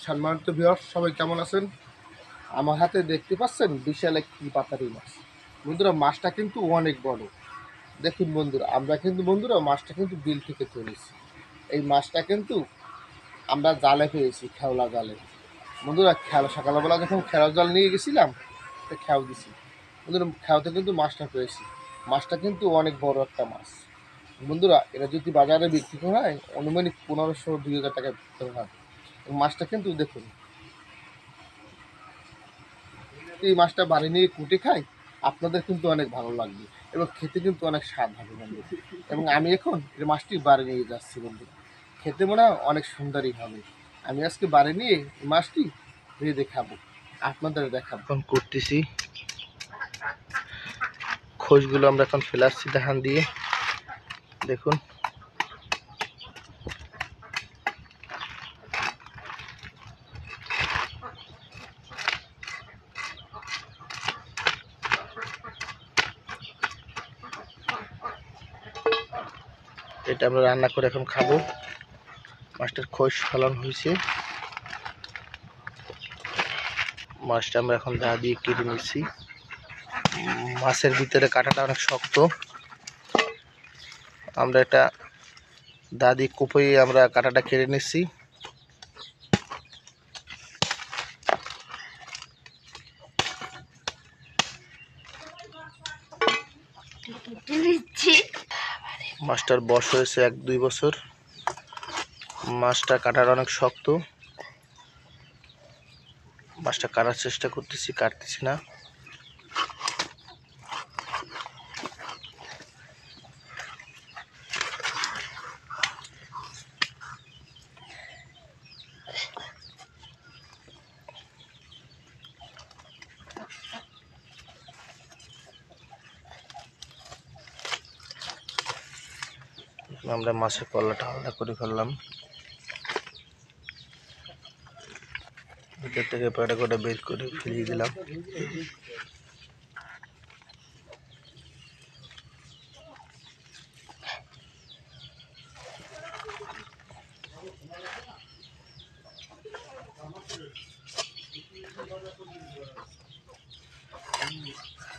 সম্মানিত ভিউয়ার্স, সবাই কেমন আছেন? আমার হাতে দেখতে পাচ্ছেন বিশাল একটি পাতারি মাছ। বন্ধুরা, মাছটা কিন্তু অনেক বড়। দেখুন বন্ধুরা, আমরা কিন্তু মাছটা কিন্তু বিল থেকে তুলেছি। এই মাছটা কিন্তু আমরা জালে পেয়েছি, খেওলা জালে। বন্ধুরা, সকালবেলা যখন খেওয়া জাল নিয়ে গেছিলাম, খেয়াও দিছি। বন্ধুরা, খেয়াতে কিন্তু মাছটা পেয়েছি। মাছটা কিন্তু অনেক বড় একটা মাছ। বন্ধুরা, এটা যদি বাজারে বিক্রি করা হয় অনুমানিক 1500-2000 টাকা বিক্রি হয়। মাছটা কিন্তু দেখুন, এই মাছটা বাড়ি নিয়ে কুটে খাই, আপনাদের কিন্তু অনেক ভালো লাগবে এবং খেতে কিন্তু অনেক স্বাদ হবে বন্ধু। এবং আমি এখন এই মাছটি বাড়ি নিয়ে যাচ্ছি বন্ধু, খেতে মনে হয় অনেক সুন্দরই হবে। আমি আজকে বাড়ি নিয়ে এই মাছটি ভেজে খাবো, আপনাদের দেখাবো। এখন করতেছি খোসগুলো আমরা এখন ফেলাচ্ছি ধান দিয়ে, দেখুন। এটা আমরা রান্না করে এখন খাবো। মাছটার খোস ফেলানো হয়েছে, মাছটা আমরা এখন দা দিয়ে কেটে নিচ্ছি। মাছের ভিতরে কাঁটাটা অনেক শক্ত, আমরা এটা দা দিয়ে কুপিয়ে আমরা কাঁটাটা কেটে নিচ্ছি। মাছটার বয়স হয়েছে 1-2 বছর। মাছটা কাটার অনেক শক্ত, মাছটা কাটার চেষ্টা করতেছি, কাটতেছি না। আমরা মাছের কলাটা আলাদা করে ফেললাম, ভিতর থেকে পেটা করে বের করে ফেলিয়ে দিলাম।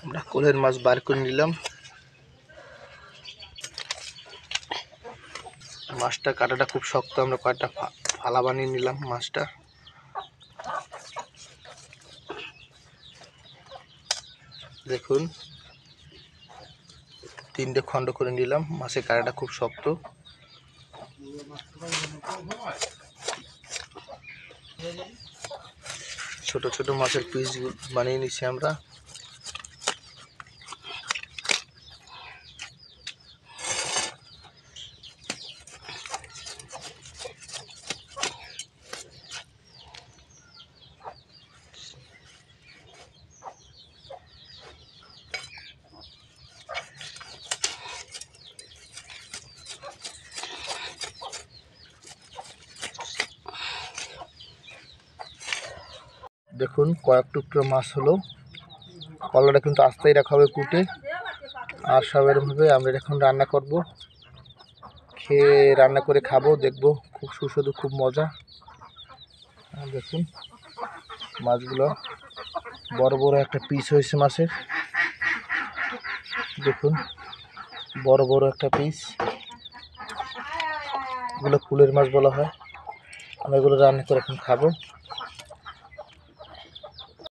আমরা কোলের মাছ বার করে নিলাম। মাছটা কাটাটা খুব শক্ত, আমরা কয়েকটা ফালা বানিয়ে নিলাম মাছটা। দেখুন, 3টে খণ্ড করে নিলাম। মাছের কাটাটা খুব শক্ত। ছোট ছোট মাছের পিস বানিয়ে নিচ্ছি আমরা। দেখুন, কয়েক টুকরো মাছ হলো। কলাটা কিন্তু আস্তেই রাখা হবে কুটে, আর সব এরকমভাবে আমরা এখন রান্না করব। খেয়ে রান্না করে খাবো, দেখবো খুব সুস্বাদু, খুব মজা। দেখুন মাছগুলো বড় বড় একটা পিস হয়েছে মাছের, দেখুন বড় বড় একটা পিস। এগুলো কুলের মাছ বলা হয়। আমরা এগুলো রান্না করে এখন খাবো।